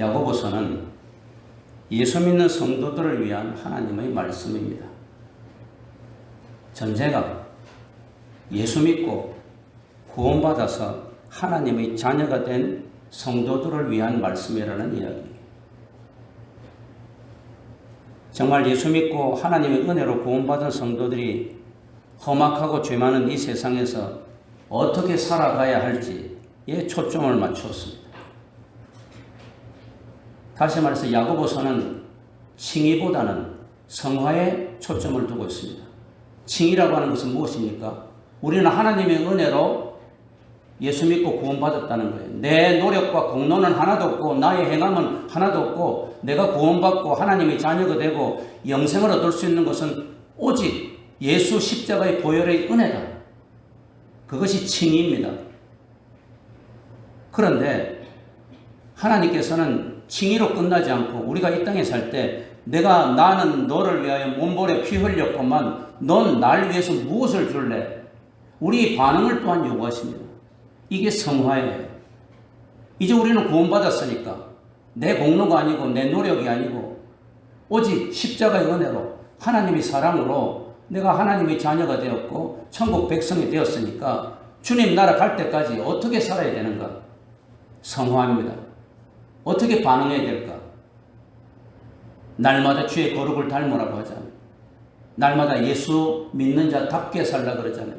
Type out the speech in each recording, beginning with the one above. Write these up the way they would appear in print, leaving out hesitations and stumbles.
야고보서는 예수 믿는 성도들을 위한 하나님의 말씀입니다. 전제가 예수 믿고 구원받아서 하나님의 자녀가 된 성도들을 위한 말씀이라는 이야기입니다. 정말 예수 믿고 하나님의 은혜로 구원받은 성도들이 험악하고 죄 많은 이 세상에서 어떻게 살아가야 할지에 초점을 맞추었습니다. 다시 말해서 야고보서는 칭의보다는 성화에 초점을 두고 있습니다. 칭의라고 하는 것은 무엇입니까? 우리는 하나님의 은혜로 예수 믿고 구원받았다는 거예요. 내 노력과 공로는 하나도 없고 나의 행함은 하나도 없고 내가 구원받고 하나님의 자녀가 되고 영생을 얻을 수 있는 것은 오직 예수 십자가의 보혈의 은혜다. 그것이 칭의입니다. 그런데 하나님께서는 칭의로 끝나지 않고 우리가 이 땅에 살 때 나는 너를 위하여 몸부림쳐 피 흘렸건만 넌 날 위해서 무엇을 줄래? 우리 반응을 또한 요구하십니다. 이게 성화예요. 이제 우리는 구원받았으니까 내 공로가 아니고 내 노력이 아니고 오직 십자가의 은혜로 하나님의 사랑으로 내가 하나님의 자녀가 되었고 천국 백성이 되었으니까 주님 나라 갈 때까지 어떻게 살아야 되는가? 성화입니다. 어떻게 반응해야 될까? 날마다 주의 거룩을 닮으라고 하잖아요. 날마다 예수 믿는 자답게 살라 그러잖아요.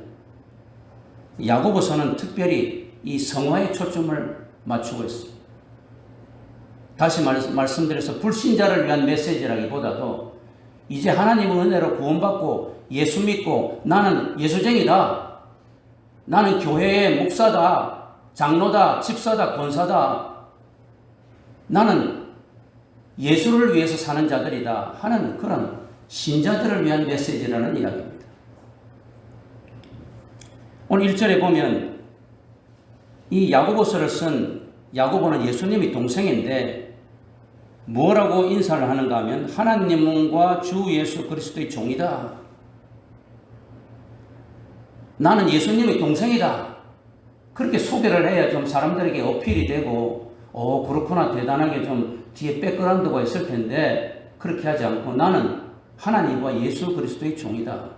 야고보서는 특별히 이 성화에 초점을 맞추고 있습니다. 다시 말씀드려서 불신자를 위한 메시지라기보다도 이제 하나님의 은혜로 구원받고 예수 믿고 나는 예수쟁이다. 나는 교회의 목사다. 장로다. 집사다. 권사다. 나는 예수를 위해서 사는 자들이다 하는 그런 신자들을 위한 메시지라는 이야기입니다. 오늘 1절에 보면 이 야고보서를 쓴 야고보는 예수님의 동생인데 뭐라고 인사를 하는가 하면 하나님과 주 예수 그리스도의 종이다. 나는 예수님의 동생이다. 그렇게 소개를 해야 좀 사람들에게 어필이 되고 그렇구나 대단하게 좀 뒤에 백그라운드가 있을 텐데 그렇게 하지 않고 나는 하나님과 예수 그리스도의 종이다.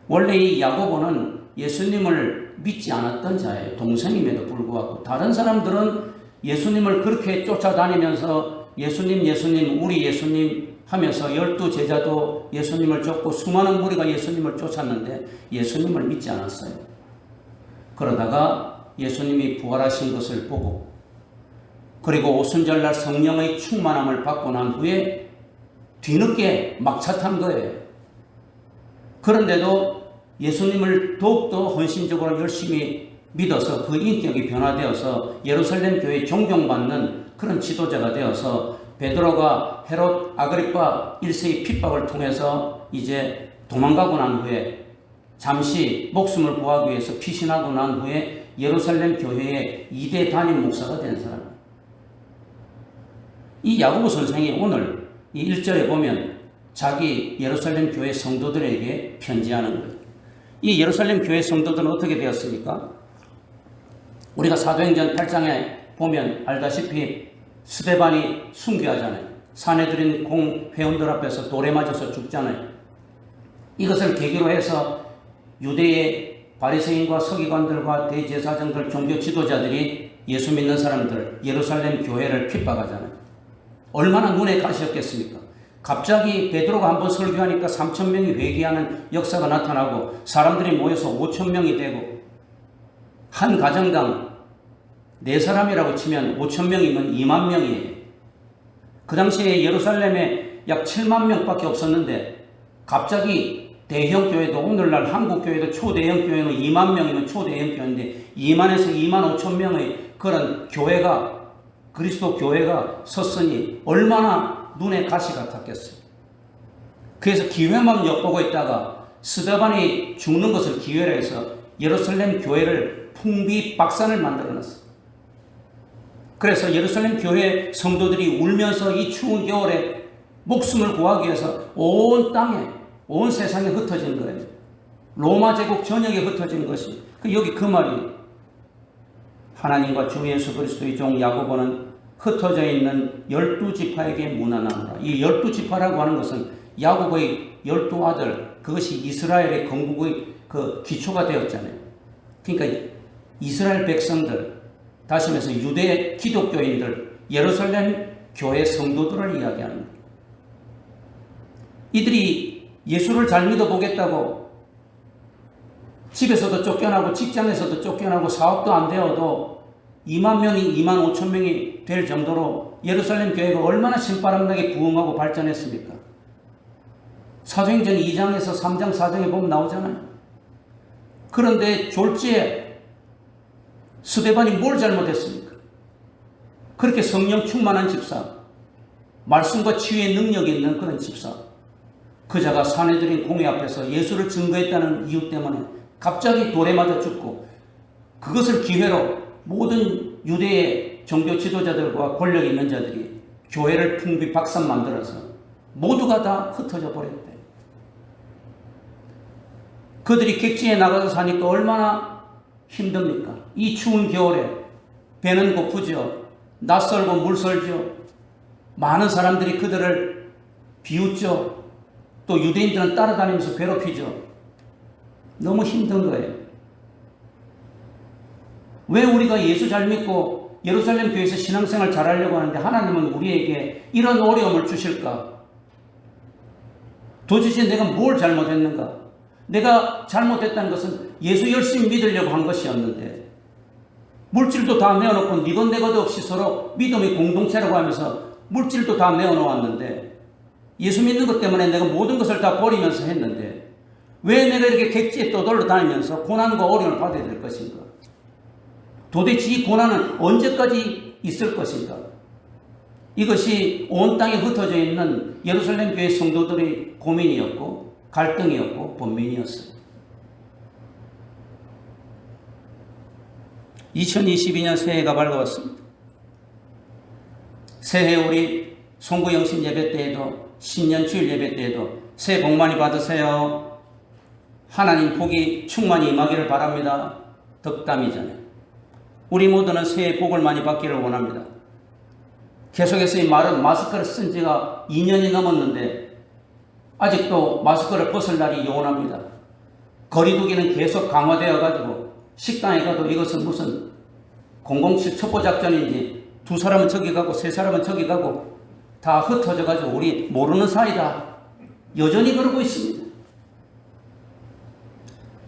원래 이 야고보는 예수님을 믿지 않았던 자예요. 동생임에도 불구하고 다른 사람들은 예수님을 그렇게 쫓아다니면서 예수님 우리 예수님 하면서 12제자도 예수님을 쫓고 수많은 무리가 예수님을 쫓았는데 예수님을 믿지 않았어요. 그러다가 예수님이 부활하신 것을 보고 그리고 오순절날 성령의 충만함을 받고 난 후에 뒤늦게 막차 탄 거예요. 그런데도 예수님을 더욱더 헌신적으로 열심히 믿어서 그 인격이 변화되어서 예루살렘 교회에 존경받는 그런 지도자가 되어서 베드로가 헤롯 아그리파 1세의 핍박을 통해서 이제 도망가고 난 후에 잠시 목숨을 구하기 위해서 피신하고 난 후에 예루살렘 교회의 2대 담임 목사가 된 사람. 이 야고보 선생이 오늘 이 1절에 보면 자기 예루살렘 교회 성도들에게 편지하는 거예요. 이 예루살렘 교회 성도들은 어떻게 되었습니까? 우리가 사도행전 8장에 보면 알다시피 스데반이 순교하잖아요. 사내들인 공회원들 앞에서 돌에 맞아서 죽잖아요. 이것을 계기로 해서 유대의 바리새인과 서기관들과 대제사장들 종교 지도자들이 예수 믿는 사람들 예루살렘 교회를 핍박하잖아요. 얼마나 눈에 가시였겠습니까? 갑자기 베드로가 한번 설교하니까 3,000명이 회개하는 역사가 나타나고 사람들이 모여서 5,000명이 되고 한 가정당 4사람이라고 치면 5,000명이면 2만 명이에요. 그 당시에 예루살렘에 약 7만 명밖에 없었는데 갑자기 대형 교회도 오늘날 한국 교회도 초대형 교회는 2만 명이면 초대형 교회인데 2만에서 2만 5천 명의 그런 교회가 그리스도 교회가 섰으니 얼마나 눈에 가시 같았겠어요. 그래서 기회만 엿보고 있다가 스데반이 죽는 것을 기회로 해서 예루살렘 교회를 풍비박산을 만들어놨어요. 그래서 예루살렘 교회 성도들이 울면서 이 추운 겨울에 목숨을 구하기 위해서 온 땅에 온 세상에 흩어진 거예요. 로마 제국 전역에 흩어진 것이 여기 그 말이 하나님과 주 예수 그리스도의 종 야고보는 흩어져 있는 12지파에게 문안하노라. 이 12지파라고 하는 것은 야곱의 12아들, 그것이 이스라엘의 건국의 그 기초가 되었잖아요. 그러니까 이스라엘 백성들, 다시 말해서 유대 기독교인들, 예루살렘 교회 성도들을 이야기하는 거예요. 이들이 예수를 잘 믿어보겠다고 집에서도 쫓겨나고 직장에서도 쫓겨나고 사업도 안 되어도 2만 명이 2만 5천 명이 될 정도로 예루살렘 교회가 얼마나 신바람나게 부흥하고 발전했습니까? 사도행전 2장에서 3장 4장에 보면 나오잖아요. 그런데 졸지에 스데반이 뭘 잘못했습니까? 그렇게 성령 충만한 집사, 말씀과 치유의 능력이 있는 그런 집사, 그자가 사내들인 공회 앞에서 예수를 증거했다는 이유 때문에 갑자기 돌에 맞아 죽고, 그것을 기회로 모든 유대의 종교 지도자들과 권력 있는 자들이 교회를 풍비 박산 만들어서 모두가 다 흩어져 버렸대. 그들이 객지에 나가서 사니까 얼마나 힘듭니까? 이 추운 겨울에 배는 고프죠. 낯설고 물설죠. 많은 사람들이 그들을 비웃죠. 또 유대인들은 따라다니면서 괴롭히죠. 너무 힘든 거예요. 왜 우리가 예수 잘 믿고 예루살렘 교회에서 신앙생활 잘하려고 하는데 하나님은 우리에게 이런 어려움을 주실까? 도대체 내가 뭘 잘못했는가? 내가 잘못했다는 것은 예수 열심히 믿으려고 한 것이었는데, 물질도 다 내어놓고 니도 내고도 없이 서로 믿음의 공동체라고 하면서 물질도 다 내어놓았는데, 예수 믿는 것 때문에 내가 모든 것을 다 버리면서 했는데 왜 내가 이렇게 객지에 떠돌러 다니면서 고난과 어려움을 받아야 될 것인가? 도대체 이 고난은 언제까지 있을 것인가? 이것이 온 땅에 흩어져 있는 예루살렘 교회 성도들의 고민이었고 갈등이었고 번민이었어요. 2022년 새해가 밝아왔습니다. 새해 우리 송구영신 예배 때에도 신년 주일 예배 때에도 새해 복 많이 받으세요. 하나님 복이 충만히 임하기를 바랍니다. 덕담이잖아요. 우리 모두는 새해 복을 많이 받기를 원합니다. 계속해서 이 말은 마스크를 쓴 지가 2년이 넘었는데 아직도 마스크를 벗을 날이 요원합니다. 거리두기는 계속 강화되어 가지고 식당에 가도 이것은 무슨 007 첩보작전인지 두 사람은 저기 가고 세 사람은 저기 가고 다 흩어져 가지고 우리 모르는 사이다. 여전히 그러고 있습니다.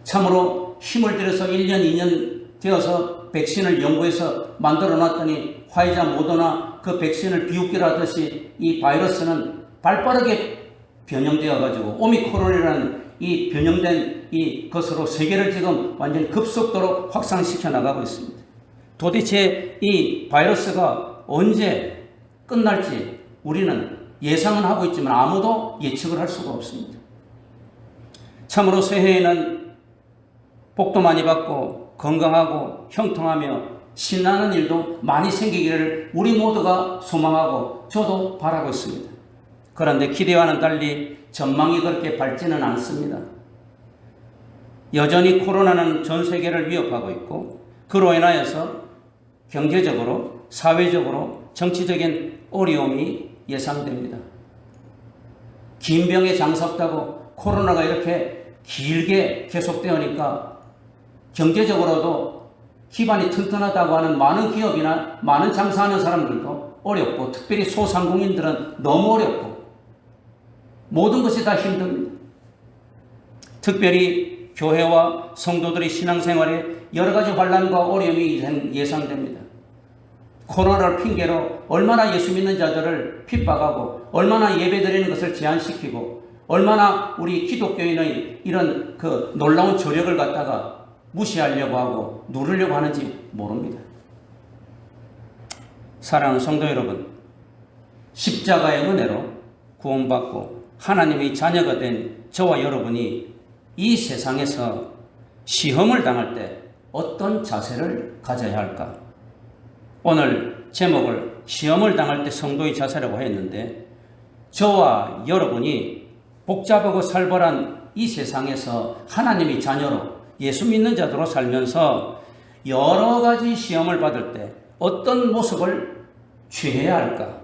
참으로 힘을 들여서 1년, 2년 되어서 백신을 연구해서 만들어 놨더니 화이자, 모더나 그 백신을 비웃기라듯이 이 바이러스는 발빠르게 변형되어 가지고 오미크론이라는 이 변형된 이 것으로 세계를 지금 완전히 급속도로 확산시켜 나가고 있습니다. 도대체 이 바이러스가 언제 끝날지 우리는 예상은 하고 있지만 아무도 예측을 할 수가 없습니다. 참으로 새해에는 복도 많이 받고 건강하고 형통하며 신나는 일도 많이 생기기를 우리 모두가 소망하고 저도 바라고 있습니다. 그런데 기대와는 달리 전망이 그렇게 밝지는 않습니다. 여전히 코로나는 전 세계를 위협하고 있고 그로 인하여서 경제적으로, 사회적으로, 정치적인 어려움이 예상됩니다. 긴 병에 장사 없다고 코로나가 이렇게 길게 계속되니까 경제적으로도 기반이 튼튼하다고 하는 많은 기업이나 많은 장사하는 사람들도 어렵고 특별히 소상공인들은 너무 어렵고 모든 것이 다 힘듭니다. 특별히 교회와 성도들의 신앙생활에 여러 가지 환난과 어려움이 예상됩니다. 코로나를 핑계로 얼마나 예수 믿는 자들을 핍박하고 얼마나 예배드리는 것을 제한시키고 얼마나 우리 기독교인의 이런 그 놀라운 저력을 갖다가 무시하려고 하고 누르려고 하는지 모릅니다. 사랑하는 성도 여러분, 십자가의 은혜로 구원받고 하나님의 자녀가 된 저와 여러분이 이 세상에서 시험을 당할 때 어떤 자세를 가져야 할까? 오늘 제목을 시험을 당할 때 성도의 자세라고 했는데 저와 여러분이 복잡하고 살벌한 이 세상에서 하나님의 자녀로 예수 믿는 자들로 살면서 여러 가지 시험을 받을 때 어떤 모습을 취해야 할까?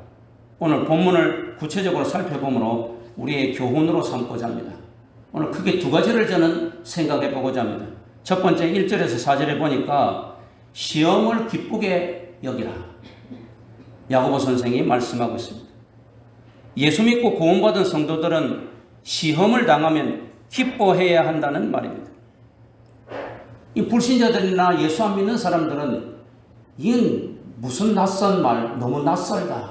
오늘 본문을 구체적으로 살펴보므로 우리의 교훈으로 삼고자 합니다. 오늘 크게 두 가지를 저는 생각해 보고자 합니다. 첫 번째 1절에서 4절에 보니까 시험을 기쁘게 여기라. 야고보 선생이 말씀하고 있습니다. 예수 믿고 구원받은 성도들은 시험을 당하면 기뻐해야 한다는 말입니다. 이 불신자들이나 예수 안 믿는 사람들은 이건 무슨 낯선 말, 너무 낯설다,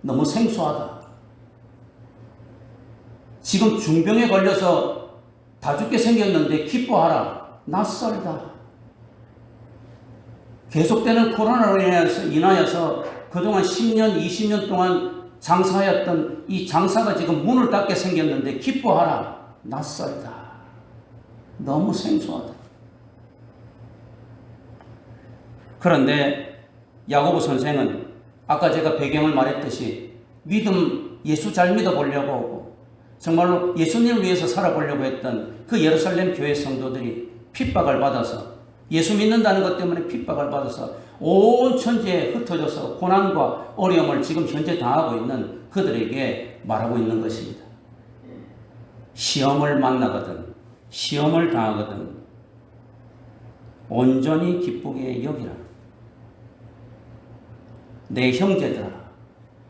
너무 생소하다. 지금 중병에 걸려서 다 죽게 생겼는데 기뻐하라, 낯설다. 계속되는 코로나로 인하여서 그동안 10년, 20년 동안 장사하였던 이 장사가 지금 문을 닫게 생겼는데 기뻐하라, 낯설다. 너무 생소하다. 그런데 야고보 선생은 아까 제가 배경을 말했듯이 믿음, 예수 잘 믿어보려고 하고 정말로 예수님을 위해서 살아보려고 했던 그 예루살렘 교회 성도들이 핍박을 받아서 예수 믿는다는 것 때문에 핍박을 받아서 온 천지에 흩어져서 고난과 어려움을 지금 현재 당하고 있는 그들에게 말하고 있는 것입니다. 시험을 만나거든, 시험을 당하거든 온전히 기쁘게 여기라. 내 형제들아.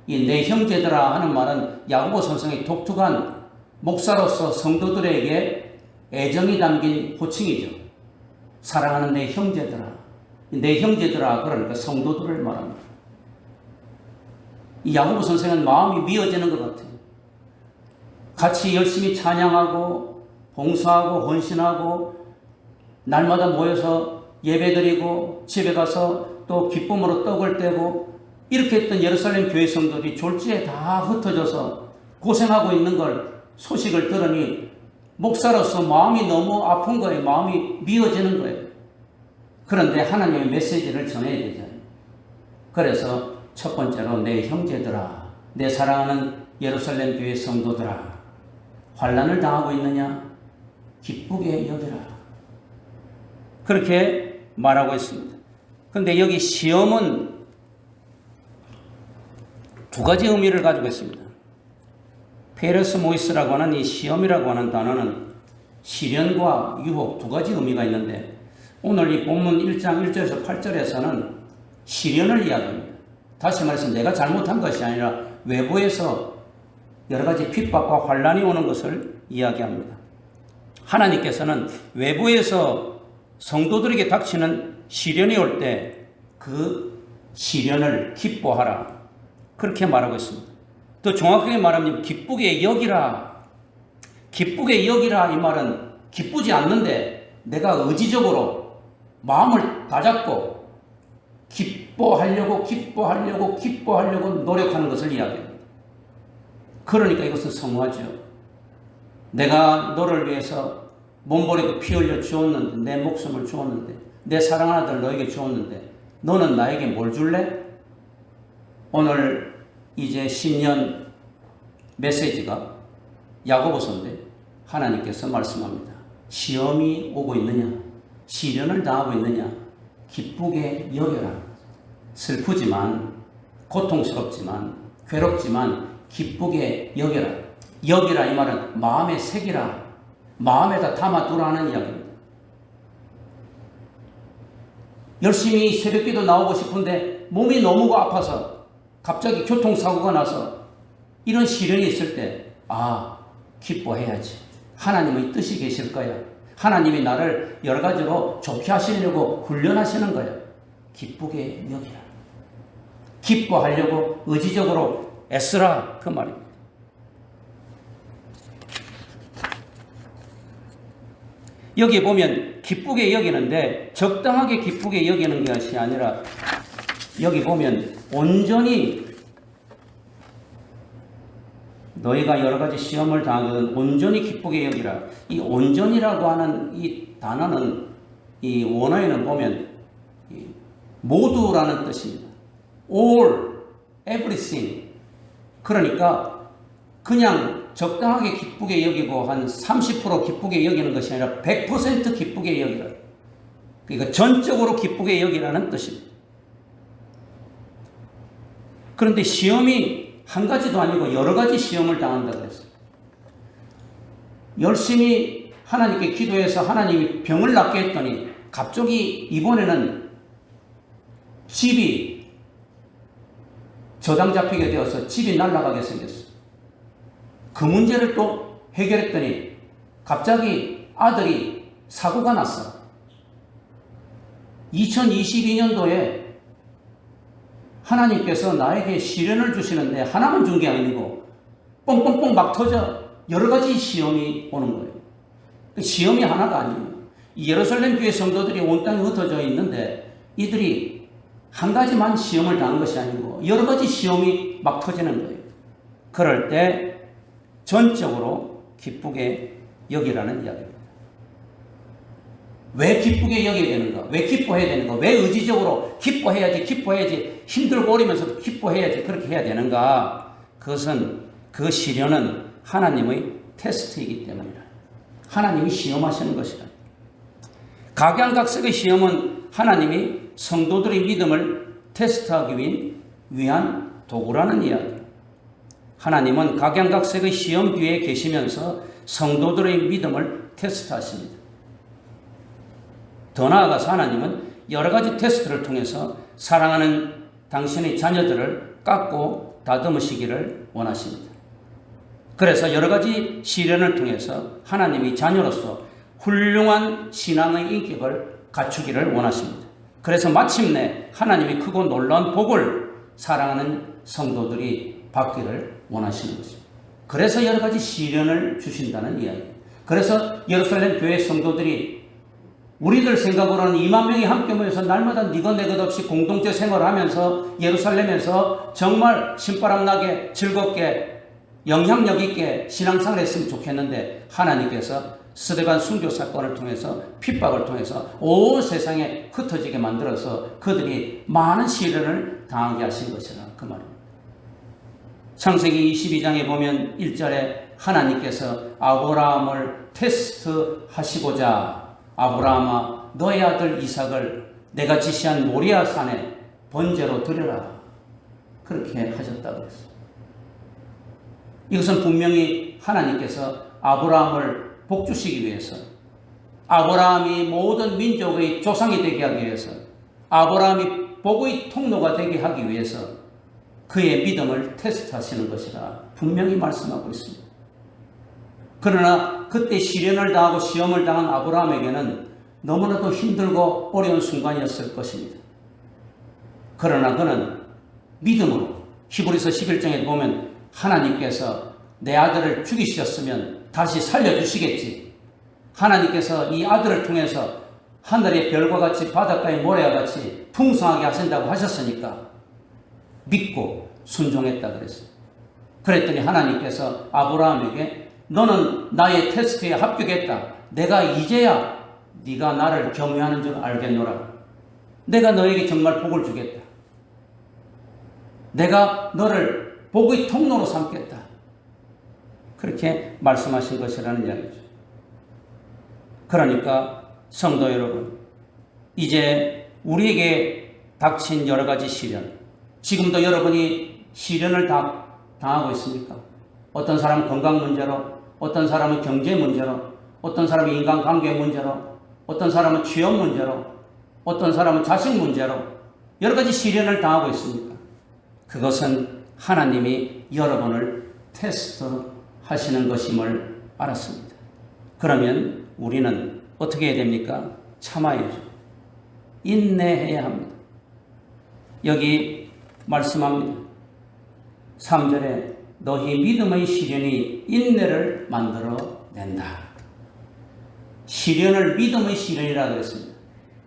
이 내 형제들아 하는 말은 야고보 선생의 독특한 목사로서 성도들에게 애정이 담긴 호칭이죠. 사랑하는 내 형제들아. 내 형제들아 그러니까 성도들을 말합니다. 이 야고보 선생은 마음이 미어지는 것 같아요. 같이 열심히 찬양하고 봉사하고 헌신하고 날마다 모여서 예배드리고 집에 가서 또 기쁨으로 떡을 떼고 이렇게 했던 예루살렘 교회 성도들이 졸지에 다 흩어져서 고생하고 있는 걸 소식을 들으니 목사로서 마음이 너무 아픈 거예요. 마음이 미어지는 거예요. 그런데 하나님의 메시지를 전해야 되잖아요. 그래서 첫 번째로 내 형제들아, 내 사랑하는 예루살렘 교회 성도들아, 환난을 당하고 있느냐? 기쁘게 여기라. 그렇게 말하고 있습니다. 그런데 여기 시험은 두 가지 의미를 가지고 있습니다. 페르스모이스라고 하는 이 시험이라고 하는 단어는 시련과 유혹 두 가지 의미가 있는데 오늘 이 본문 1장 1절에서 8절에서는 시련을 이야기합니다. 다시 말해서 내가 잘못한 것이 아니라 외부에서 여러 가지 핍박과 환난이 오는 것을 이야기합니다. 하나님께서는 외부에서 성도들에게 닥치는 시련이 올 때 그 시련을 기뻐하라. 그렇게 말하고 있습니다. 더 정확하게 말하면 기쁘게 여기라. 기쁘게 여기라 이 말은 기쁘지 않는데 내가 의지적으로 마음을 다잡고 기뻐하려고 노력하는 것을 이야기합니다. 그러니까 이것은 성화죠. 내가 너를 위해서 몸버리고 피 흘려 주었는데 내 목숨을 주었는데 내 사랑하는 아들 너에게 주었는데 너는 나에게 뭘 줄래? 오늘 이제 신년 메시지가 야고보서인데 하나님께서 말씀합니다. 시험이 오고 있느냐? 시련을 당하고 있느냐? 기쁘게 여겨라. 슬프지만 고통스럽지만 괴롭지만 기쁘게 여겨라. 여기라 이 말은 마음에 새기라. 마음에다 담아두라는 이야기입니다. 열심히 새벽기도 나오고 싶은데 몸이 너무 아파서 갑자기 교통사고가 나서 이런 시련이 있을 때 기뻐해야지. 하나님의 뜻이 계실 거야. 하나님이 나를 여러 가지로 좋게 하시려고 훈련하시는 거야. 기쁘게 여기라. 기뻐하려고 의지적으로 애쓰라 그 말입니다. 여기 보면 기쁘게 여기는데 적당하게 기쁘게 여기는 것이 아니라 여기 보면 온전히 너희가 여러 가지 시험을 당하거든 온전히 기쁘게 여기라. 이 온전이라고 하는 이 단어는 이 원어에는 보면 모두라는 뜻입니다. all, everything. 그러니까 그냥 적당하게 기쁘게 여기고 한 30% 기쁘게 여기는 것이 아니라 100% 기쁘게 여기라. 그러니까 전적으로 기쁘게 여기라는 뜻입니다. 그런데 시험이 한 가지도 아니고 여러 가지 시험을 당한다고 그랬어요. 열심히 하나님께 기도해서 하나님이 병을 낫게 했더니 갑자기 이번에는 집이 저당 잡히게 되어서 집이 날아가게 생겼어요. 그 문제를 또 해결했더니 갑자기 아들이 사고가 났어. 2022년도에 하나님께서 나에게 시련을 주시는데 하나만 준 게 아니고 뻥뻥뻥 막 터져 여러 가지 시험이 오는 거예요. 시험이 하나가 아니에요. 예루살렘 교회 성도들이 온 땅에 흩어져 있는데 이들이 한 가지만 시험을 당한 것이 아니고 여러 가지 시험이 막 터지는 거예요. 그럴 때 전적으로 기쁘게 여기라는 이야기입니다. 왜 기쁘게 여겨야 되는가? 왜 기뻐해야 되는가? 왜 의지적으로 기뻐해야지 힘들고 어리면서도 기뻐해야지 그렇게 해야 되는가? 그것은 그 시련은 하나님의 테스트이기 때문이다. 하나님이 시험하시는 것이다. 각양각색의 시험은 하나님이 성도들의 믿음을 테스트하기 위한 도구라는 이야기. 하나님은 각양각색의 시험 뒤에 계시면서 성도들의 믿음을 테스트하십니다. 더 나아가서 하나님은 여러 가지 테스트를 통해서 사랑하는 당신의 자녀들을 깎고 다듬으시기를 원하십니다. 그래서 여러 가지 시련을 통해서 하나님이 자녀로서 훌륭한 신앙의 인격을 갖추기를 원하십니다. 그래서 마침내 하나님이 크고 놀라운 복을 사랑하는 성도들이 받기를 원하시는 것입니다. 그래서 여러 가지 시련을 주신다는 이야기입니다. 그래서 예루살렘 교회 성도들이 우리들 생각으로는 2만 명이 함께 모여서 날마다 니것 내것 없이 공동체 생활을 하면서 예루살렘에서 정말 신바람나게 즐겁게 영향력 있게 신앙생활을 했으면 좋겠는데 하나님께서 스데반 순교 사건을 통해서 핍박을 통해서 온 세상에 흩어지게 만들어서 그들이 많은 시련을 당하게 하신 것이라 그 말입니다. 창세기 22장에 보면 1절에 하나님께서 아브라함을 테스트하시고자 아브라함아 너의 아들 이삭을 내가 지시한 모리아 산에 번제로 드려라 그렇게 하셨다고 했어요. 이것은 분명히 하나님께서 아브라함을 복주시기 위해서 아브라함이 모든 민족의 조상이 되게 하기 위해서 아브라함이 복의 통로가 되게 하기 위해서 그의 믿음을 테스트하시는 것이라 분명히 말씀하고 있습니다. 그러나 그때 시련을 당하고 시험을 당한 아브라함에게는 너무나도 힘들고 어려운 순간이었을 것입니다. 그러나 그는 믿음으로 히브리서 11장에 보면 하나님께서 내 아들을 죽이셨으면 다시 살려주시겠지. 하나님께서 이 아들을 통해서 하늘의 별과 같이 바닷가의 모래와 같이 풍성하게 하신다고 하셨으니까 믿고 순종했다 그랬어요. 그랬더니 하나님께서 아브라함에게 너는 나의 테스트에 합격했다. 내가 이제야 네가 나를 경외하는 줄 알겠노라. 내가 너에게 정말 복을 주겠다. 내가 너를 복의 통로로 삼겠다. 그렇게 말씀하신 것이라는 이야기죠. 그러니까 성도 여러분, 이제 우리에게 닥친 여러 가지 시련, 지금도 여러분이 시련을 당하고 있습니까? 어떤 사람은 건강 문제로, 어떤 사람은 경제 문제로, 어떤 사람은 인간관계 문제로, 어떤 사람은 취업 문제로, 어떤 사람은 자식 문제로 여러 가지 시련을 당하고 있습니까? 그것은 하나님이 여러분을 테스트하시는 것임을 알았습니다. 그러면 우리는 어떻게 해야 됩니까? 참아야죠. 인내해야 합니다. 여기 말씀합니다. 3절에 너희 믿음의 시련이 인내를 만들어낸다. 시련을 믿음의 시련이라고 했습니다.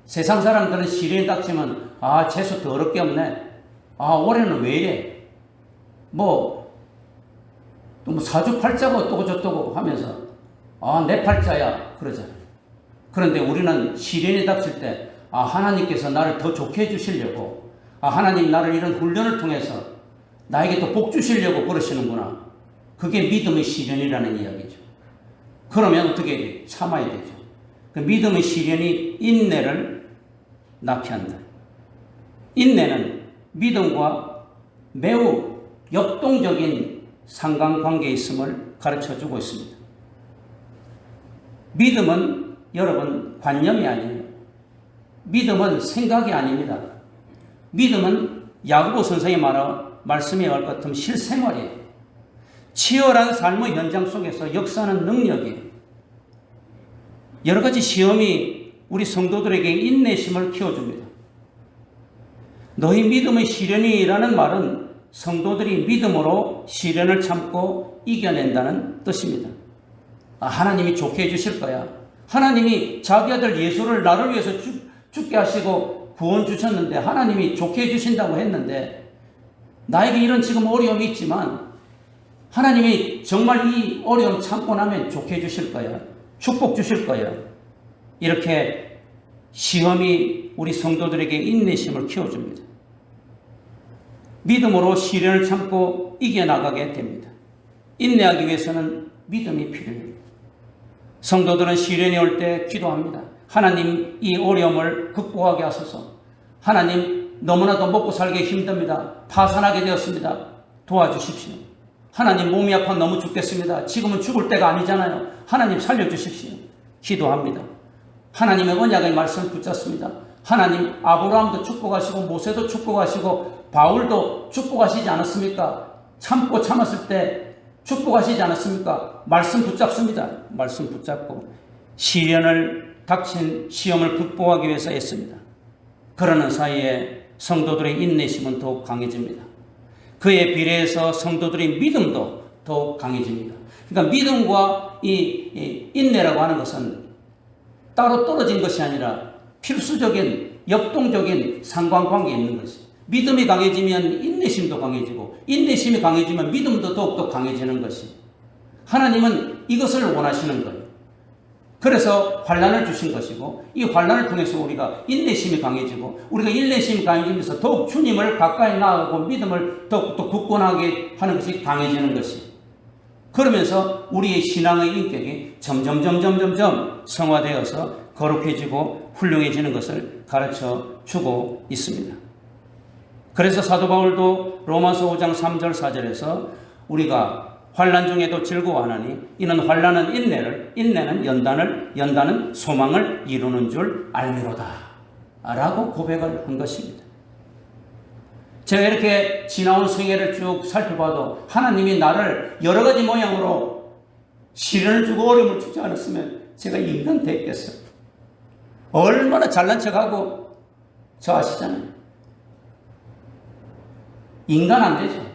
세상 사람들은 시련이 닥치면 재수 더럽게 없네. 올해는 왜 이래? 또 사주팔자가 어떠고 저떠고 하면서 내 팔자야 그러잖아요. 그런데 우리는 시련이 닥칠 때 하나님께서 나를 더 좋게 해주시려고 하나님 나를 이런 훈련을 통해서 나에게 또 복 주시려고 그러시는구나. 그게 믿음의 시련이라는 이야기죠. 그러면 어떻게 해야 돼요? 참아야 되죠. 그 믿음의 시련이 인내를 낳게 한다. 인내는 믿음과 매우 역동적인 상관관계에 있음을 가르쳐주고 있습니다. 믿음은 여러분 관념이 아니에요. 믿음은 생각이 아닙니다. 믿음은 야고보 선생의 말씀에 의할 것 같으면 실생활이에요. 치열한 삶의 현장 속에서 역사하는 능력이에요. 여러 가지 시험이 우리 성도들에게 인내심을 키워줍니다. 너희 믿음의 시련이라는 말은 성도들이 믿음으로 시련을 참고 이겨낸다는 뜻입니다. 하나님이 좋게 해주실 거야. 하나님이 자기 아들 예수를 나를 위해서 죽게 하시고 구원 주셨는데 하나님이 좋게 해주신다고 했는데 나에게 이런 지금 어려움이 있지만 하나님이 정말 이 어려움 참고 나면 좋게 해주실 거야. 축복 주실 거야. 이렇게 시험이 우리 성도들에게 인내심을 키워줍니다. 믿음으로 시련을 참고 이겨나가게 됩니다. 인내하기 위해서는 믿음이 필요합니다. 성도들은 시련이 올 때 기도합니다. 하나님 이 어려움을 극복하게 하소서. 하나님 너무나도 먹고 살기 힘듭니다. 파산하게 되었습니다. 도와주십시오. 하나님 몸이 아파 너무 죽겠습니다. 지금은 죽을 때가 아니잖아요. 하나님 살려주십시오. 기도합니다. 하나님의 언약의 말씀을 붙잡습니다. 하나님 아브라함도 축복하시고 모세도 축복하시고 바울도 축복하시지 않았습니까? 참고 참았을 때 축복하시지 않았습니까? 말씀 붙잡습니다. 말씀 붙잡고 시련을 닥친 시험을 극복하기 위해서 애씁니다. 그러는 사이에 성도들의 인내심은 더욱 강해집니다. 그에 비례해서 성도들의 믿음도 더욱 강해집니다. 그러니까 믿음과 이 인내라고 하는 것은 따로 떨어진 것이 아니라 필수적인 역동적인 상관관계에 있는 것이. 믿음이 강해지면 인내심도 강해지고 인내심이 강해지면 믿음도 더욱더 강해지는 것이. 하나님은 이것을 원하시는 거예요. 그래서 환난을 주신 것이고 이 환난을 통해서 우리가 인내심이 강해지고 우리가 인내심이 강해지면서 더욱 주님을 가까이 나아가고 믿음을 더욱더 굳건하게 하는 것이 강해지는 것이. 그러면서 우리의 신앙의 인격이 점점 성화되어서 거룩해지고 훌륭해지는 것을 가르쳐 주고 있습니다. 그래서 사도 바울도 로마서 5장 3절 4절에서 우리가 환난 중에도 즐거워하나니 이는 환난은 인내를, 인내는 연단은 소망을 이루는 줄 알미로다 라고 고백을 한 것입니다. 제가 이렇게 지나온 생애를 쭉 살펴봐도 하나님이 나를 여러 가지 모양으로 시련을 주고 어려움을 주지 않았으면 제가 인간 됐겠어요. 얼마나 잘난 척하고 저 아시잖아요. 인간 안 되죠.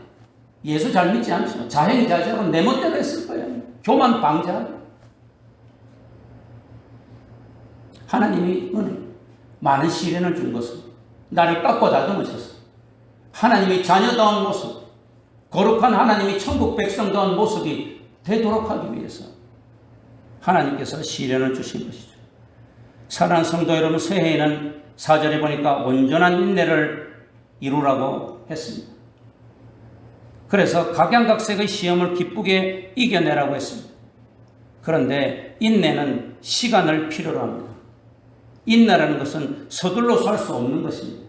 예수 잘 믿지 않죠. 자행자재하고 내 멋대로 했을 거예요. 교만 방지하고. 하나님이 은혜, 많은 시련을 준 것은 나를 깎고 다듬으셔서 하나님이 자녀다운 모습, 거룩한 하나님이 천국 백성다운 모습이 되도록 하기 위해서 하나님께서 시련을 주신 것이죠. 사랑하는 성도 여러분, 새해에는 4절에 보니까 온전한 인내를 이루라고 했습니다. 그래서 각양각색의 시험을 기쁘게 이겨내라고 했습니다. 그런데 인내는 시간을 필요로 합니다. 인내라는 것은 서둘러서 할 수 없는 것입니다.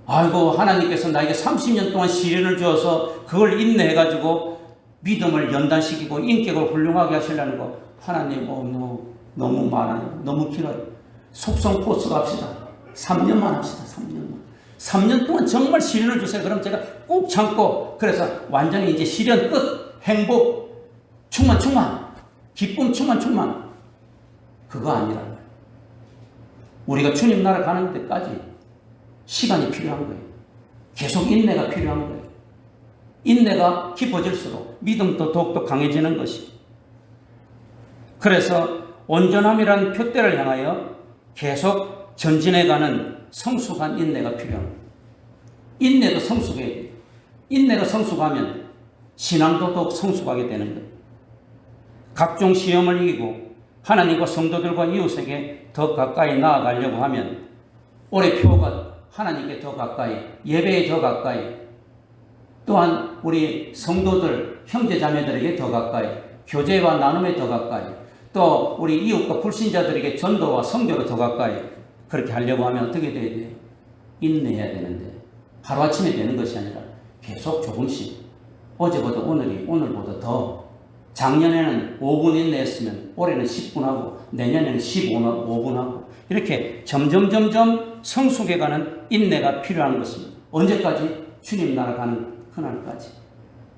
아이고, 하나님께서 나에게 30년 동안 시련을 주어서 그걸 인내해가지고 믿음을 연단시키고 인격을 훌륭하게 하시려는 거, 하나님 너무 많아요. 너무 길어요. 속성 포스 갑시다. 3년만 합시다. 3년 동안 정말 시련을 주세요. 그럼 제가 꼭 참고, 그래서 완전히 이제 시련 끝, 행복, 충만, 기쁨 충만. 그거 아니라 우리가 주님 나라 가는 데까지 시간이 필요한 거예요. 계속 인내가 필요한 거예요. 인내가 깊어질수록 믿음도 더욱더 강해지는 것이. 그래서 온전함이라는 표대를 향하여 계속 전진해가는 성숙한 인내가 필요합니다. 인내도 성숙해야 돼요. 인내가 성숙하면 신앙도 더욱 성숙하게 되는 거예요. 각종 시험을 이기고 하나님과 성도들과 이웃에게 더 가까이 나아가려고 하면 올해 표가 하나님께 더 가까이, 예배에 더 가까이, 또한 우리 성도들, 형제자매들에게 더 가까이, 교제와 나눔에 더 가까이, 또 우리 이웃과 불신자들에게 전도와 선교로 더 가까이, 그렇게 하려고 하면 어떻게 돼야 돼요? 인내해야 되는데 하루아침에 되는 것이 아니라 계속 조금씩 어제보다 오늘이 오늘보다 더 작년에는 5분 인내했으면 올해는 10분 하고 내년에는 15분 하고 이렇게 점점 성숙해가는 인내가 필요한 것입니다. 언제까지? 주님 나라 가는 그날까지.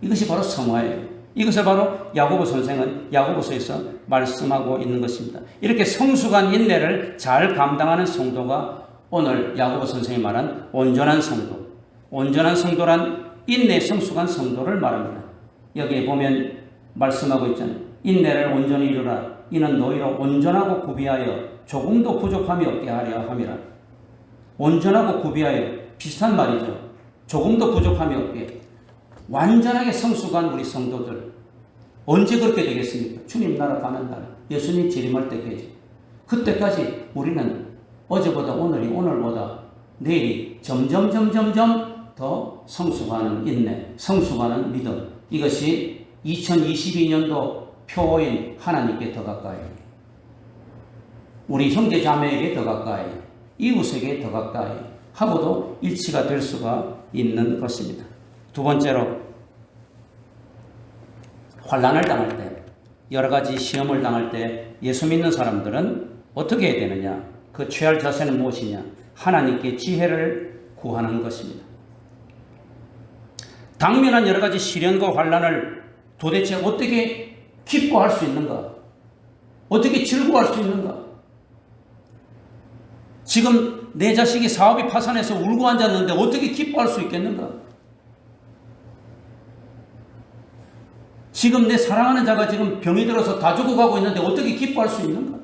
이것이 바로 성화예요. 이것을 바로 야고보 선생은 야고보서에서 말씀하고 있는 것입니다. 이렇게 성숙한 인내를 잘 감당하는 성도가 오늘 야고보 선생이 말한 온전한 성도. 온전한 성도란 인내 성숙한 성도를 말합니다. 여기에 보면 말씀하고 있잖아요. 인내를 온전히 이루라. 이는 너희로 온전하고 구비하여 조금도 부족함이 없게 하려 함이라. 온전하고 구비하여 비슷한 말이죠. 조금도 부족함이 없게. 완전하게 성숙한 우리 성도들 언제 그렇게 되겠습니까? 주님 나라 가는 날, 예수님 재림할 때까지. 그때까지 우리는 어제보다 오늘이 오늘보다 내일이 점점 더 성숙하는 인내, 성숙하는 믿음. 이것이 2022년도 표어인 하나님께 더 가까이, 우리 형제 자매에게 더 가까이, 이웃에게 더 가까이 하고도 일치가 될 수가 있는 것입니다. 두 번째로, 환난을 당할 때, 여러 가지 시험을 당할 때 예수 믿는 사람들은 어떻게 해야 되느냐? 그 취할 자세는 무엇이냐? 하나님께 지혜를 구하는 것입니다. 당면한 여러 가지 시련과 환난을 도대체 어떻게 기뻐할 수 있는가? 어떻게 즐거워할 수 있는가? 지금 내 자식이 사업이 파산해서 울고 앉았는데 어떻게 기뻐할 수 있겠는가? 지금 내 사랑하는 자가 지금 병이 들어서 다 죽어가고 있는데 어떻게 기뻐할 수 있는가?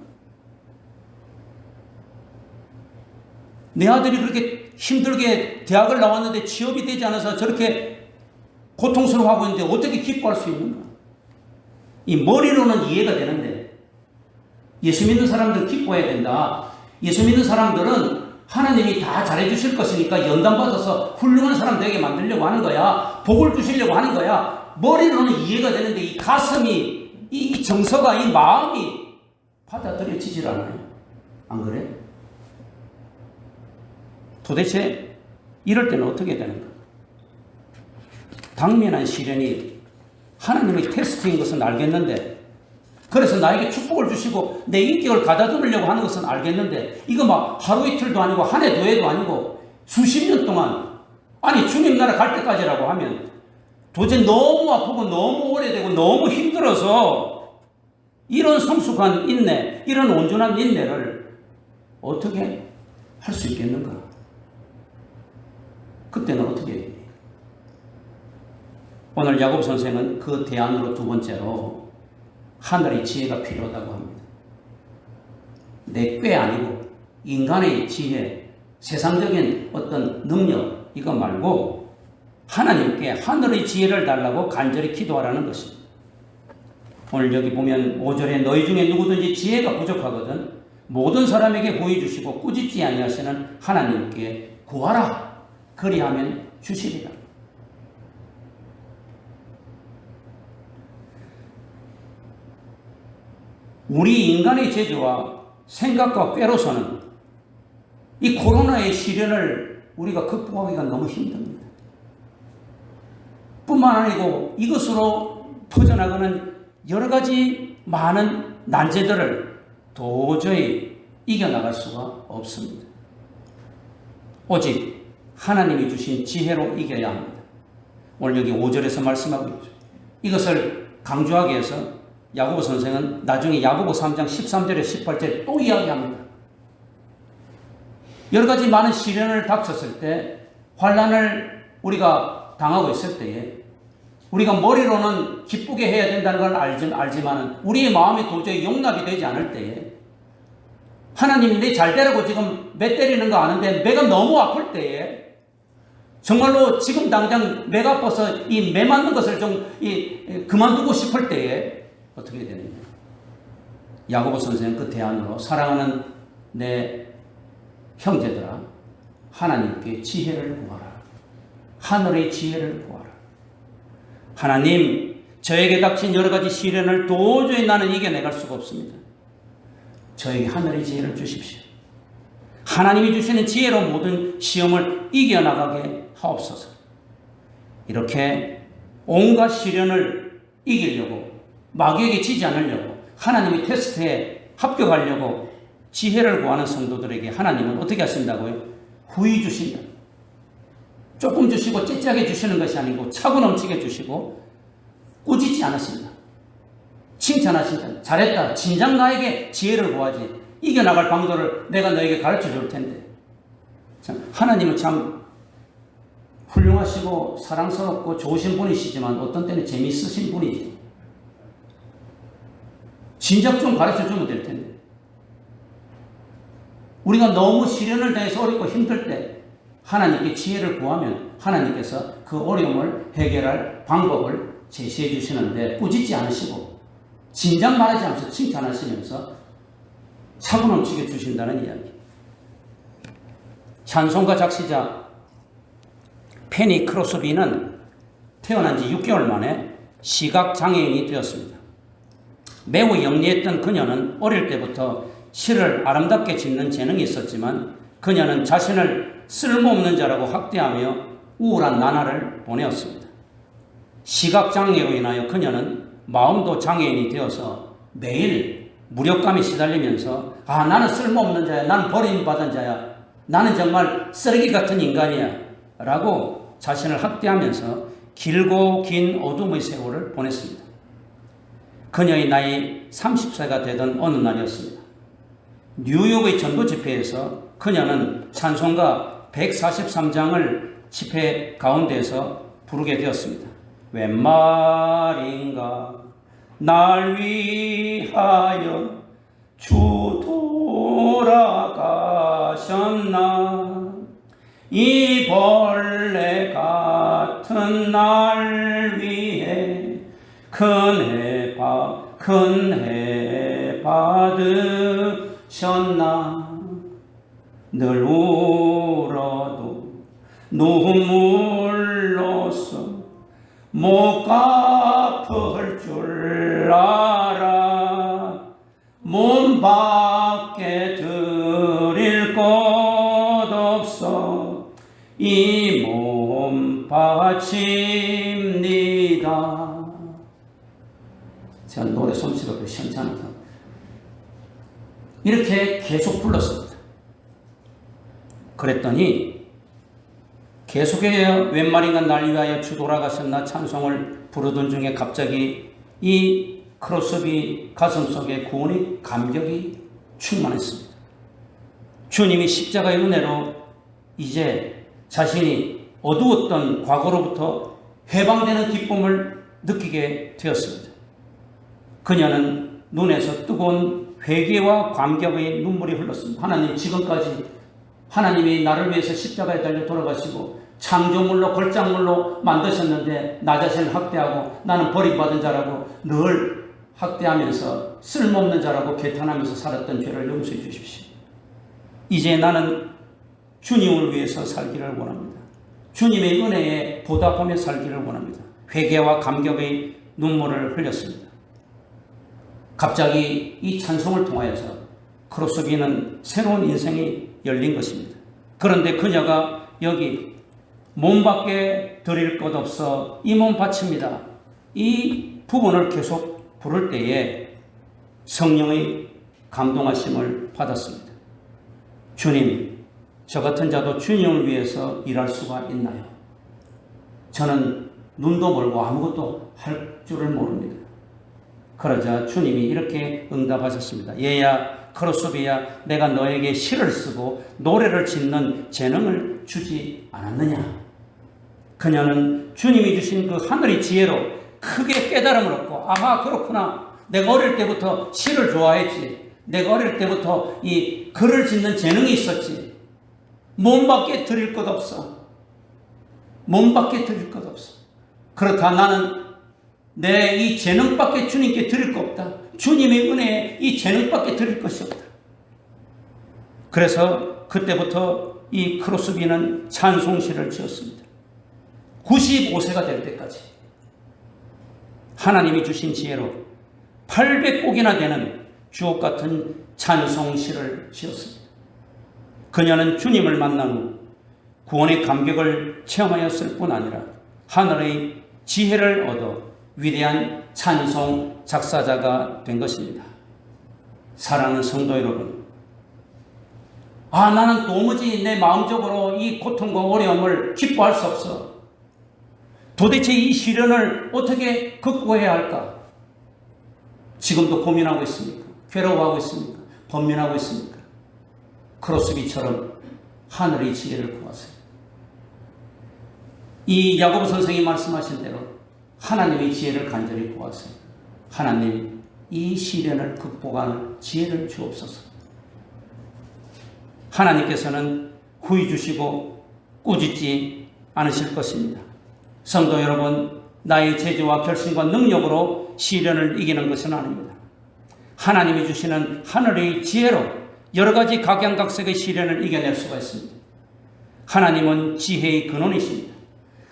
내 아들이 그렇게 힘들게 대학을 나왔는데 취업이 되지 않아서 저렇게 고통스러워하고 있는데 어떻게 기뻐할 수 있는가? 이 머리로는 이해가 되는데 예수 믿는 사람들 기뻐해야 된다. 예수 믿는 사람들은 하나님이 다 잘해주실 것이니까 연단받아서 훌륭한 사람 되게 만들려고 하는 거야. 복을 주시려고 하는 거야. 머리로는 이해가 되는데 이 가슴이, 이 정서가, 이 마음이 받아들여지질 않아요. 안 그래? 도대체 이럴 때는 어떻게 되는가? 당면한 시련이 하나님의 테스트인 것은 알겠는데, 그래서 나에게 축복을 주시고 내 인격을 가다듬으려고 하는 것은 알겠는데, 이거 막 하루 이틀도 아니고 한 해 두 해도 아니고 수십 년 동안, 아니 주님 나라 갈 때까지라고 하면 도저히 너무 아프고 너무 오래되고 너무 힘들어서 이런 성숙한 인내, 이런 온전한 인내를 어떻게 할 수 있겠는가? 그때는 어떻게 해야 돼요? 오늘 야고보 선생은 그 대안으로 두 번째로 하늘의 지혜가 필요하다고 합니다. 내 꾀 아니고 인간의 지혜, 세상적인 어떤 능력, 이거 말고 하나님께 하늘의 지혜를 달라고 간절히 기도하라는 것입니다. 오늘 여기 보면 5절에 너희 중에 누구든지 지혜가 부족하거든 모든 사람에게 보여주시고 꾸짖지 아니하시는 하나님께 구하라. 그리하면 주시리라. 우리 인간의 재주와 생각과 꾀로서는 이 코로나의 시련을 우리가 극복하기가 너무 힘듭니다. 뿐만 아니고 이것으로 터져나가는 여러 가지 많은 난제들을 도저히 이겨나갈 수가 없습니다. 오직 하나님이 주신 지혜로 이겨야 합니다. 오늘 여기 5절에서 말씀하고 있죠. 이것을 강조하기 위해서 야고보 선생은 나중에 야고보 3장 13절에 18절에 또 이야기합니다. 여러 가지 많은 시련을 닥쳤을 때, 환난을 우리가 당하고 있을 때에 우리가 머리로는 기쁘게 해야 된다는 걸 알지만 우리의 마음이 도저히 용납이 되지 않을 때에, 하나님이 내 잘 되라고 지금 매 때리는 거 아는데 매가 너무 아플 때에, 정말로 지금 당장 매가 아파서 이 매 맞는 것을 좀 그만두고 싶을 때에 어떻게 되느냐? 야고보 선생은 그 대안으로 사랑하는 내 형제들아, 하나님께 지혜를 구하라. 하늘의 지혜를 구하라. 하나님, 저에게 닥친 여러 가지 시련을 도저히 나는 이겨내갈 수가 없습니다. 저에게 하늘의 지혜를 주십시오. 하나님이 주시는 지혜로 모든 시험을 이겨나가게 하옵소서. 이렇게 온갖 시련을 이기려고, 마귀에게 지지 않으려고, 하나님의 테스트에 합격하려고 지혜를 구하는 성도들에게 하나님은 어떻게 하신다고요? 후히 주신다. 조금 주시고 째째하게 주시는 것이 아니고 차고 넘치게 주시고 꾸짖지 않으신다. 칭찬하신다. 잘했다. 진작 나에게 지혜를 구하지. 이겨나갈 방도를 내가 너에게 가르쳐 줄 텐데. 참, 하나님은 참 훌륭하시고 사랑스럽고 좋으신 분이시지만 어떤 때는 재미있으신 분이지. 진작 좀 가르쳐 주면 될 텐데. 우리가 너무 시련을 당해서 어렵고 힘들 때 하나님께 지혜를 구하면 하나님께서 그 어려움을 해결할 방법을 제시해 주시는데 꾸짖지 않으시고 진작 말하지 않으면서 칭찬하시면서 차고 넘치게 주신다는 이야기. 찬송가 작시자 페니 크로스비는 태어난 지 6개월 만에 시각장애인이 되었습니다. 매우 영리했던 그녀는 어릴 때부터 시를 아름답게 짓는 재능이 있었지만 그녀는 자신을 쓸모없는 자라고 학대하며 우울한 나날을 보내었습니다. 시각장애로 인하여 그녀는 마음도 장애인이 되어서 매일 무력감에 시달리면서 나는 쓸모없는 자야, 나는 버림받은 자야, 나는 정말 쓰레기 같은 인간이야 라고 자신을 학대하면서 길고 긴 어둠의 세월을 보냈습니다. 그녀의 나이 30세가 되던 어느 날이었습니다. 뉴욕의 전도 집회에서 그녀는 찬송가 143장을 집회 가운데에서 부르게 되었습니다. 웬 말인가 날 위하여 주 돌아가셨나 이 벌레 같은 날 위해 큰 해 받으셨나 늘 울어도 눈물로써 못 갚을 줄 알아 몸 밖에 드릴 것 없어 이 몸 바칩니다. 제가 노래 솜씨가 그 시원찮아서 이렇게 계속 불렀습니다. 그랬더니 계속해서 웬 말인가 날 위하여 주 돌아가셨나 찬송을 부르던 중에 갑자기 이 크로스비 가슴속에 구원의 감격이 충만했습니다. 주님이 십자가의 은혜로 이제 자신이 어두웠던 과거로부터 해방되는 기쁨을 느끼게 되었습니다. 그녀는 눈에서 뜨거운 회개와 감격의 눈물이 흘렀습니다. 하나님, 지금까지 하나님이 나를 위해서 십자가에 달려 돌아가시고 창조물로 걸작물로 만드셨는데 나 자신을 학대하고 나는 버림받은 자라고 늘 학대하면서 쓸모없는 자라고 개탄하면서 살았던 죄를 용서해 주십시오. 이제 나는 주님을 위해서 살기를 원합니다. 주님의 은혜에 보답하며 살기를 원합니다. 회개와 감격의 눈물을 흘렸습니다. 갑자기 이 찬송을 통하여서 크로스비는 새로운 인생이 열린 것입니다. 그런데 그녀가 여기 몸 밖에 드릴 것 없어 이 몸 바칩니다. 이 부분을 계속 부를 때에 성령의 감동하심을 받았습니다. 주님, 저 같은 자도 주님을 위해서 일할 수가 있나요? 저는 눈도 멀고 아무것도 할 줄을 모릅니다. 그러자 주님이 이렇게 응답하셨습니다. 얘야, 크로스비야, 내가 너에게 시를 쓰고 노래를 짓는 재능을 주지 않았느냐? 그녀는 주님이 주신 그 하늘의 지혜로 크게 깨달음을 얻고, 아하, 그렇구나. 내가 어릴 때부터 시를 좋아했지. 내가 어릴 때부터 이 글을 짓는 재능이 있었지. 몸밖에 드릴 것 없어. 몸밖에 드릴 것 없어. 그렇다, 나는 내 이 재능밖에 주님께 드릴 거 없다. 주님의 은혜에 이 재능밖에 드릴 것이 없다. 그래서 그때부터 이 크로스비는 찬송시를 지었습니다. 95세가 될 때까지 하나님이 주신 지혜로 800곡이나 되는 주옥 같은 찬송시를 지었습니다. 그녀는 주님을 만난 후 구원의 감격을 체험하였을 뿐 아니라 하늘의 지혜를 얻어 위대한 찬송 작사자가 된 것입니다. 사랑하는 성도 여러분, 나는 도무지 내 마음적으로 이 고통과 어려움을 기뻐할 수 없어. 도대체 이 시련을 어떻게 극복해야 할까? 지금도 고민하고 있습니까? 괴로워하고 있습니까? 번민하고 있습니까? 크로스비처럼 하늘의 지혜를 구하세요. 이 야고보 선생이 말씀하신 대로 하나님의 지혜를 간절히 구하세요. 하나님, 이 시련을 극복하는 지혜를 주옵소서. 하나님께서는 후회 주시고 꾸짖지 않으실 것입니다. 성도 여러분, 나의 재주와 결심과 능력으로 시련을 이기는 것은 아닙니다. 하나님이 주시는 하늘의 지혜로 여러 가지 각양각색의 시련을 이겨낼 수가 있습니다. 하나님은 지혜의 근원이십니다.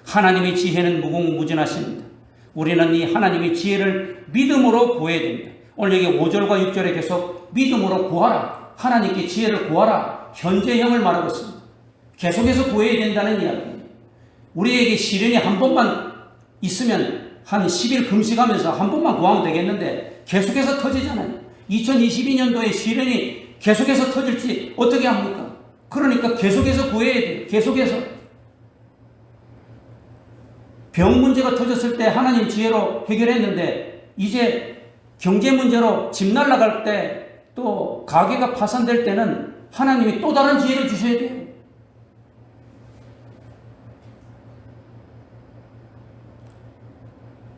하나님의 지혜는 무궁무진하십니다. 우리는 이 하나님의 지혜를 믿음으로 구해야 됩니다. 오늘 여기 5절과 6절에 계속 믿음으로 구하라, 하나님께 지혜를 구하라, 현재형을 말하고 있습니다. 계속해서 구해야 된다는 이야기입니다. 우리에게 시련이 한 번만 있으면 한 10일 금식하면서 한 번만 구하면 되겠는데 계속해서 터지잖아요. 2022년도에 시련이 계속해서 터질지 어떻게 합니까? 그러니까 계속해서 구해야 돼요. 계속해서. 병 문제가 터졌을 때 하나님 지혜로 해결했는데 이제 경제 문제로 집 날아갈 때 또 가게가 파산될 때는 하나님이 또 다른 지혜를 주셔야 돼요.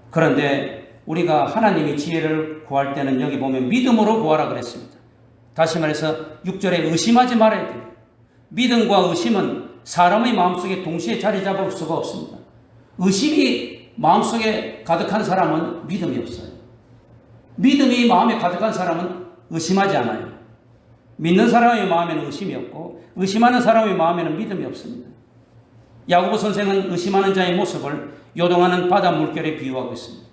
그런데 우리가 하나님의 지혜를 구할 때는 여기 보면 믿음으로 구하라 그랬습니다. 다시 말해서 6절에 의심하지 말아야 돼요. 믿음과 의심은 사람의 마음속에 동시에 자리 잡을 수가 없습니다. 의심이 마음속에 가득한 사람은 믿음이 없어요. 믿음이 마음에 가득한 사람은 의심하지 않아요. 믿는 사람의 마음에는 의심이 없고 의심하는 사람의 마음에는 믿음이 없습니다. 야고보 선생은 의심하는 자의 모습을 요동하는 바다 물결에 비유하고 있습니다.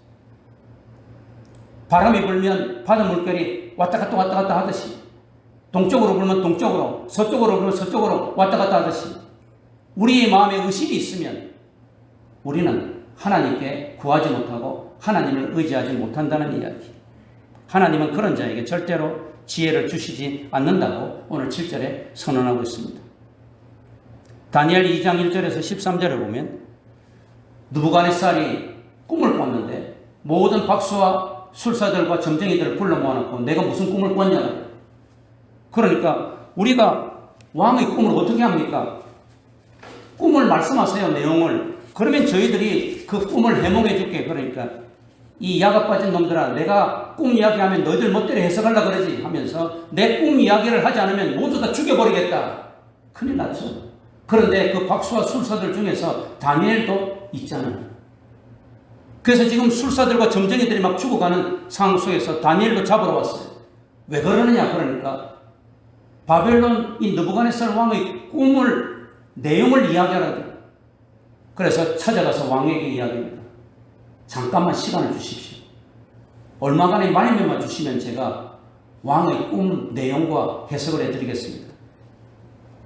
바람이 불면 바다 물결이 왔다 갔다 하듯이, 동쪽으로 불면 동쪽으로, 서쪽으로 불면 서쪽으로 왔다 갔다 하듯이 우리의 마음에 의심이 있으면 우리는 하나님께 구하지 못하고 하나님을 의지하지 못한다는 이야기. 하나님은 그런 자에게 절대로 지혜를 주시지 않는다고 오늘 7절에 선언하고 있습니다. 다니엘 2장 1절에서 13절에 보면 느부갓네살이 꿈을 꿨는데 모든 박수와 술사들과 점쟁이들을 불러 모아놓고 내가 무슨 꿈을 꿨냐. 그러니까 우리가 왕의 꿈을 어떻게 합니까? 꿈을 말씀하세요, 내용을. 그러면 저희들이 그 꿈을 해몽해 줄게. 그러니까 이 야가 빠진 놈들아, 내가 꿈 이야기하면 너희들 멋대로 해석하려고 그러지 하면서 내 꿈 이야기를 하지 않으면 모두 다 죽여버리겠다. 큰일 났죠. 그런데 그 박수와 술사들 중에서 다니엘도 있잖아요. 그래서 지금 술사들과 점쟁이들이 막 죽어가는 상황 속에서 다니엘도 잡으러 왔어요. 왜 그러느냐? 그러니까 바벨론 이 느부갓네살 왕의 꿈을 내용을 이야기하라고. 그래서 찾아가서 왕에게 이야기합니다. 잠깐만 시간을 주십시오. 얼마간의 말씀만 주시면 제가 왕의 꿈 내용과 해석을 해드리겠습니다.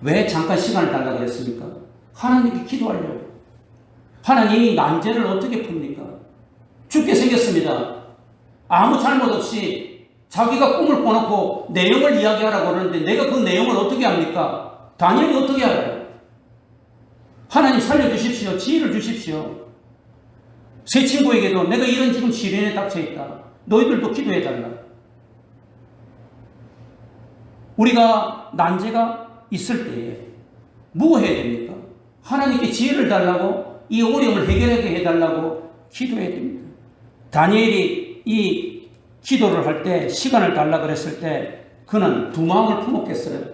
왜 잠깐 시간을 달라고 그랬습니까? 하나님께 기도하려고. 하나님이 난제를 어떻게 풉니까? 죽게 생겼습니다. 아무 잘못 없이 자기가 꿈을 꿔놓고 내용을 이야기하라고 그러는데 내가 그 내용을 어떻게 합니까? 다니엘이 어떻게 알아요? 하나님 살려주십시오. 지혜를 주십시오. 새 친구에게도 내가 이런 지금 시련에 닥쳐있다. 너희들도 기도해달라. 우리가 난제가 있을 때에 뭐 해야 됩니까? 하나님께 지혜를 달라고, 이 어려움을 해결하게 해달라고 기도해야 됩니다. 다니엘이 이 기도를 할 때, 시간을 달라고 그랬을 때 그는 두 마음을 품었겠어요?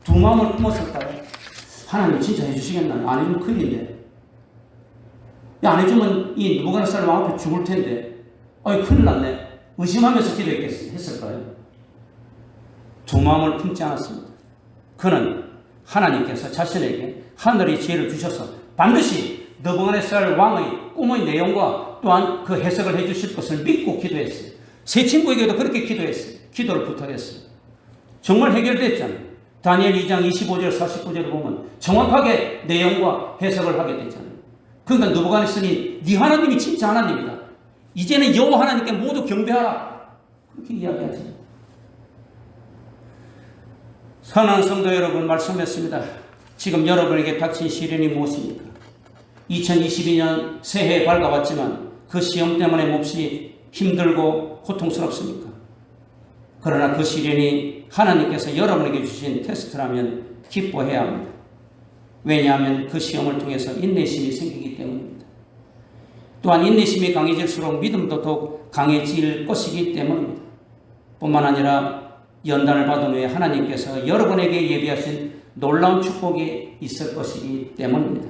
두 마음을 품었을까요? 하나님 진짜 해주시겠나? 안 해주면 큰일인데. 안 해주면 이 느부갓네살 왕 앞에 죽을 텐데. 큰일 났네. 의심하면서 기도했을까요? 두 마음을 품지 않았습니다. 그는 하나님께서 자신에게 하늘의 지혜를 주셔서 반드시 느부갓네살 왕의 꿈의 내용과 또한 그 해석을 해주실 것을 믿고 기도했어요. 새 친구에게도 그렇게 기도했어요. 기도를 부탁했어요. 정말 해결됐잖아요. 다니엘 2장 25절 49절을 보면 정확하게 내용과 해석을 하게 되잖아요. 그러니까 느부갓네살이 네 하나님이 진짜 하나님이다. 이제는 여호와 하나님께 모두 경배하라. 그렇게 이야기하지. 사랑하는 성도 여러분, 말씀했습니다. 지금 여러분에게 닥친 시련이 무엇입니까? 2022년 새해에 밝아왔지만 그 시험 때문에 몹시 힘들고 고통스럽습니까? 그러나 그 시련이 하나님께서 여러분에게 주신 테스트라면 기뻐해야 합니다. 왜냐하면 그 시험을 통해서 인내심이 생기기 때문입니다. 또한 인내심이 강해질수록 믿음도 더욱 강해질 것이기 때문입니다. 뿐만 아니라 연단을 받은 후에 하나님께서 여러분에게 예비하신 놀라운 축복이 있을 것이기 때문입니다.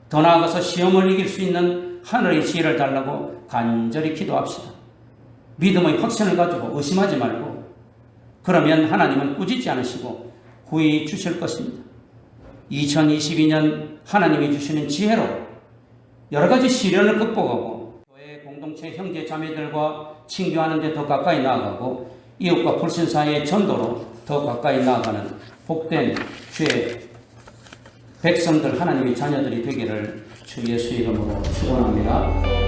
더 나아가서 시험을 이길 수 있는 하늘의 지혜를 달라고 간절히 기도합시다. 믿음의 확신을 가지고 의심하지 말고, 그러면 하나님은 꾸짖지 않으시고 후히 주실 것입니다. 2022년 하나님이 주시는 지혜로 여러 가지 시련을 극복하고 교회 공동체 형제 자매들과 친교하는 데 더 가까이 나아가고 이웃과 불신사의 전도로 더 가까이 나아가는 복된 주의 백성들, 하나님의 자녀들이 되기를 주 예수 이름으로 축원합니다.